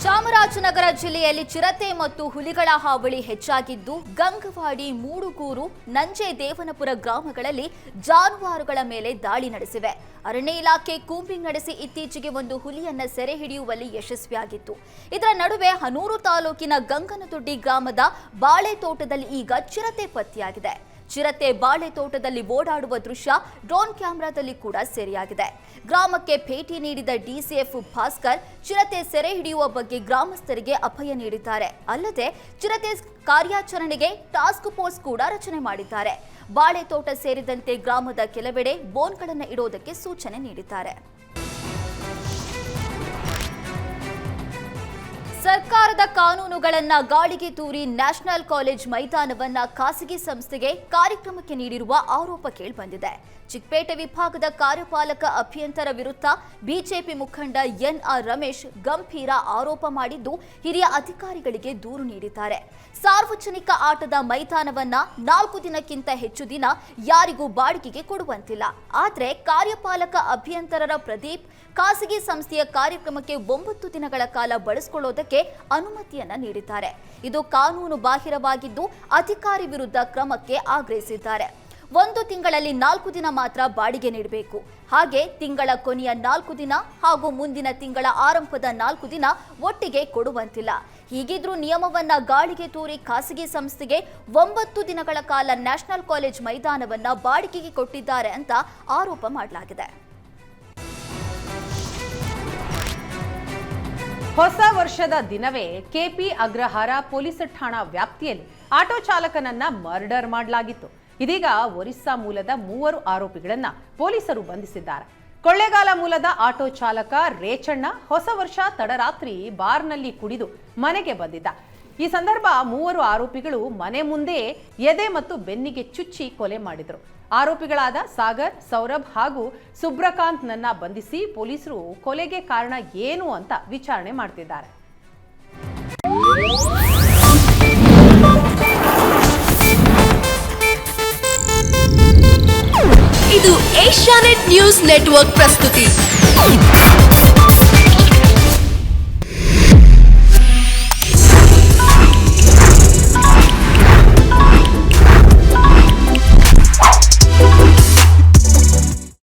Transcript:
ಚಾಮರಾಜನಗರ ಜಿಲ್ಲೆಯಲ್ಲಿ ಚಿರತೆ ಮತ್ತು ಹುಲಿಗಳ ಹಾವಳಿ ಹೆಚ್ಚಾಗಿದ್ದು ಗಂಗವಾಡಿ, ಮೂಡುಗೂರು, ನಂಜೇದೇವನಪುರ ಗ್ರಾಮಗಳಲ್ಲಿ ಜಾನುವಾರುಗಳ ಮೇಲೆ ದಾಳಿ ನಡೆಸಿವೆ. ಅರಣ್ಯ ಇಲಾಖೆ ಕೂಂಬಿಂಗ್ ನಡೆಸಿ ಇತ್ತೀಚೆಗೆ ಒಂದು ಹುಲಿಯನ್ನ ಸೆರೆ ಹಿಡಿಯುವಲ್ಲಿ ಯಶಸ್ವಿಯಾಗಿತ್ತು. ಇದರ ನಡುವೆ ಹನೂರು ತಾಲೂಕಿನ ಗಂಗನದೊಡ್ಡಿ ಗ್ರಾಮದ ಬಾಳೆ ತೋಟದಲ್ಲಿ ಈಗ ಚಿರತೆ ಪತ್ತೆಯಾಗಿದೆ. ಚಿರತೆ ಬಾಳೆ ತೋಟದಲ್ಲಿ ಓಡಾಡುವ ದೃಶ್ಯ ಡ್ರೋನ್ ಕ್ಯಾಮೆರಾದಲ್ಲಿ ಕೂಡ ಸೆರೆಯಾಗಿದೆ. ಗ್ರಾಮಕ್ಕೆ ಭೇಟಿ ನೀಡಿದ ಡಿಸಿಎಫ್ ಭಾಸ್ಕರ್ ಚಿರತೆ ಸೆರೆ ಹಿಡಿಯುವ ಬಗ್ಗೆ ಗ್ರಾಮಸ್ಥರಿಗೆ ಅಭಯ ನೀಡಿದ್ದಾರೆ. ಅಲ್ಲದೆ ಚಿರತೆ ಕಾರ್ಯಾಚರಣೆಗೆ ಟಾಸ್ಕ್ ಫೋರ್ಸ್ ಕೂಡ ರಚನೆ ಮಾಡಿದ್ದಾರೆ. ಬಾಳೆ ತೋಟ ಸೇರಿದಂತೆ ಗ್ರಾಮದ ಕೆಲವೆಡೆ ಬೋನ್ಗಳನ್ನು ಇಡೋದಕ್ಕೆ ಸೂಚನೆ ನೀಡಿದ್ದಾರೆ. ಸರ್ಕಾರದ ಕಾನೂನುಗಳನ್ನ ಗಾಳಿಗೆ ತೂರಿ ನ್ಯಾಷನಲ್ ಕಾಲೇಜ್ ಮೈದಾನವನ್ನ ಖಾಸಗಿ ಸಂಸ್ಥೆಗೆ ಕಾರ್ಯಕ್ರಮಕ್ಕೆ ನೀಡಿರುವ ಆರೋಪ ಕೇಳಿಬಂದಿದೆ. ಚಿಕ್ಕಪೇಟೆ ವಿಭಾಗದ ಕಾರ್ಯಪಾಲಕ ಅಭಿಯಂತರ ವಿರುದ್ಧ ಬಿಜೆಪಿ ಮುಖಂಡ ಎನ್ಆರ್ ರಮೇಶ್ ಗಂಭೀರ ಆರೋಪ ಮಾಡಿದ್ದು ಹಿರಿಯ ಅಧಿಕಾರಿಗಳಿಗೆ ದೂರು ನೀಡಿದ್ದಾರೆ. ಸಾರ್ವಜನಿಕ ಆಟದ ಮೈದಾನವನ್ನ 4 ದಿನಕ್ಕಿಂತ ಹೆಚ್ಚು ದಿನ ಯಾರಿಗೂ ಬಾಡಿಗೆಗೆ ಕೊಡುವಂತಿಲ್ಲ. ಆದರೆ ಕಾರ್ಯಪಾಲಕ ಅಭಿಯಂತರರ ಪ್ರದೀಪ್ ಖಾಸಗಿ ಸಂಸ್ಥೆಯ ಕಾರ್ಯಕ್ರಮಕ್ಕೆ 9 ದಿನಗಳ ಕಾಲ ಬಳಸಿಕೊಳ್ಳೋದಕ್ಕೆ ಅನುಮತಿಯನ್ನ ನೀಡಿದ್ದಾರೆ. ಇದು ಕಾನೂನು ಬಾಹಿರವಾಗಿದ್ದು ಅಧಿಕಾರಿ ವಿರುದ್ಧ ಕ್ರಮಕ್ಕೆ ಆಗ್ರಹಿಸಿದ್ದಾರೆ. 1 ತಿಂಗಳಲ್ಲಿ 4 ದಿನ ಮಾತ್ರ ಬಾಡಿಗೆ ನೀಡಬೇಕು. ಹಾಗೆ ತಿಂಗಳ ಕೊನೆಯ 4 ದಿನ ಹಾಗೂ ಮುಂದಿನ ತಿಂಗಳ ಆರಂಭದ 4 ದಿನ ಒಟ್ಟಿಗೆ ಕೊಡುವಂತಿಲ್ಲ. ಹೀಗಿದ್ರೂ ನಿಯಮವನ್ನ ಗಾಳಿಗೆ ತೂರಿ ಖಾಸಗಿ ಸಂಸ್ಥೆಗೆ 9 ದಿನಗಳ ಕಾಲ ನ್ಯಾಷನಲ್ ಕಾಲೇಜ್ ಮೈದಾನವನ್ನ ಬಾಡಿಗೆಗೆ ಕೊಟ್ಟಿದ್ದಾರೆ ಅಂತ ಆರೋಪ ಮಾಡಲಾಗಿದೆ. ಹೊಸ ವರ್ಷದ ದಿನವೇ ಕೆಪಿ ಅಗ್ರಹಾರ ಪೊಲೀಸ್ ಠಾಣಾ ವ್ಯಾಪ್ತಿಯಲ್ಲಿ ಆಟೋ ಚಾಲಕನನ್ನ ಮರ್ಡರ್ ಮಾಡಲಾಗಿತ್ತು. ಇದೀಗ ಒರಿಸ್ಸಾ ಮೂಲದ 3 ಆರೋಪಿಗಳನ್ನ ಪೊಲೀಸರು ಬಂಧಿಸಿದ್ದಾರೆ. ಕೊಳ್ಳೇಗಾಲ ಮೂಲದ ಆಟೋ ಚಾಲಕ ರೇಚಣ್ಣ ಹೊಸ ವರ್ಷ ತಡರಾತ್ರಿ ಬಾರ್ನಲ್ಲಿ ಕುಡಿದು ಮನೆಗೆ ಬಂದಿದ್ದ. ಈ ಸಂದರ್ಭ 3 ಆರೋಪಿಗಳು ಮನೆ ಮುಂದೆ ಎದೆ ಮತ್ತು ಬೆನ್ನಿಗೆ ಚುಚ್ಚಿ ಕೊಲೆ ಮಾಡಿದ್ರು. ಆರೋಪಿಗಳಾದ ಸಾಗರ್, ಸೌರಭ್ ಹಾಗೂ ಸುಬ್ರಕಾಂತ್ನನ್ನ ಬಂಧಿಸಿ ಪೊಲೀಸರು ಕೊಲೆಗೆ ಕಾರಣ ಏನು ಅಂತ ವಿಚಾರಣೆ ಮಾಡ್ತಿದ್ದಾರೆ. ಇದು ಏಷ್ಯಾನೆಟ್ ನ್ಯೂಸ್ ನೆಟ್ವರ್ಕ್ ಪ್ರಸ್ತುತಿ.